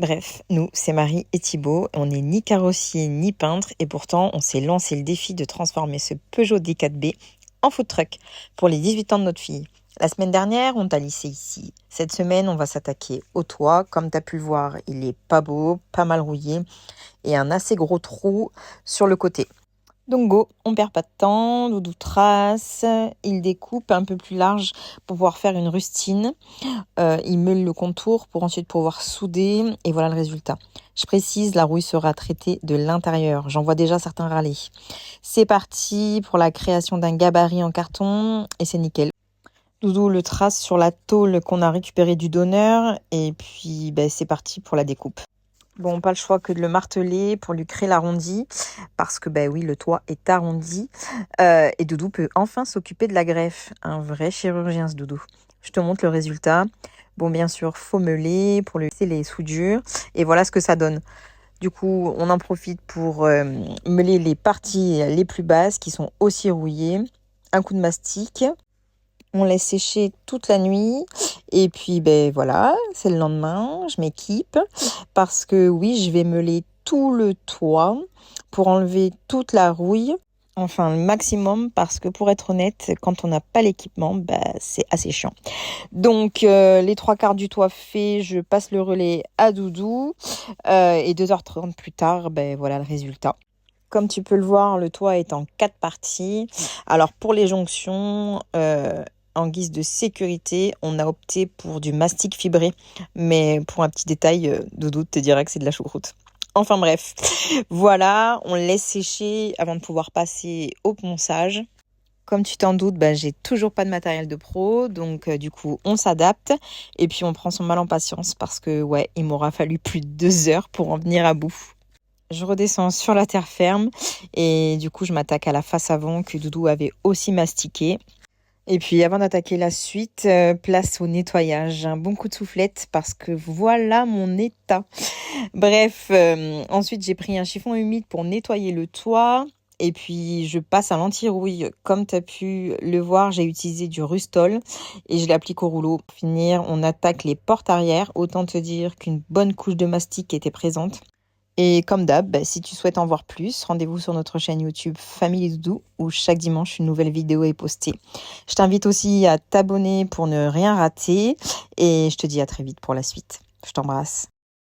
Bref, nous, c'est Marie et Thibaut. On n'est ni carrossier ni peintre et pourtant, on s'est lancé le défi de transformer ce Peugeot D4B en food truck pour les 18 ans de notre fille. La semaine dernière, on t'a lissé ici. Cette semaine, on va s'attaquer au toit. Comme tu as pu le voir, il est pas beau, pas mal rouillé et un assez gros trou sur le côté. Donc go, on perd pas de temps, Doudou trace, il découpe un peu plus large pour pouvoir faire une rustine. Il meule le contour pour ensuite pouvoir souder et voilà le résultat. Je précise, la rouille sera traitée de l'intérieur. J'en vois déjà certains râler. C'est parti pour la création d'un gabarit en carton et c'est nickel. Doudou le trace sur la tôle qu'on a récupérée du donneur et puis c'est parti pour la découpe. Bon, pas le choix que de le marteler pour lui créer l'arrondi, parce que oui, le toit est arrondi. Et Doudou peut enfin s'occuper de la greffe. Un vrai chirurgien, ce Doudou. Je te montre le résultat. Bon, bien sûr, faut meuler pour lui laisser les soudures. Et voilà ce que ça donne. Du coup, on en profite pour meuler les parties les plus basses qui sont aussi rouillées. Un coup de mastic. On laisse sécher toute la nuit et puis voilà, c'est le lendemain, je m'équipe parce que oui, je vais meuler tout le toit pour enlever toute la rouille, enfin le maximum parce que pour être honnête, quand on n'a pas l'équipement, c'est assez chiant. Donc les 3/4 du toit fait, je passe le relais à Doudou et 2h30 plus tard, voilà le résultat. Comme tu peux le voir, le toit est en 4 parties. Alors pour les jonctions, en guise de sécurité, on a opté pour du mastic fibré. Mais pour un petit détail, Doudou te dira que c'est de la choucroute. Enfin bref, voilà, on laisse sécher avant de pouvoir passer au ponçage. Comme tu t'en doutes, j'ai toujours pas de matériel de pro, donc du coup on s'adapte et puis on prend son mal en patience parce que il m'aura fallu plus de 2 heures pour en venir à bout. Je redescends sur la terre ferme et du coup je m'attaque à la face avant que Doudou avait aussi mastiqué. Et puis avant d'attaquer la suite, place au nettoyage. Un bon coup de soufflette parce que voilà mon état. Bref, ensuite j'ai pris un chiffon humide pour nettoyer le toit. Et puis je passe à l'anti-rouille. Comme tu as pu le voir, j'ai utilisé du Rustol et je l'applique au rouleau. Pour finir, on attaque les portes arrière. Autant te dire qu'une bonne couche de mastic était présente. Et comme d'hab, si tu souhaites en voir plus, rendez-vous sur notre chaîne YouTube Famille Doudou où chaque dimanche une nouvelle vidéo est postée. Je t'invite aussi à t'abonner pour ne rien rater et je te dis à très vite pour la suite. Je t'embrasse.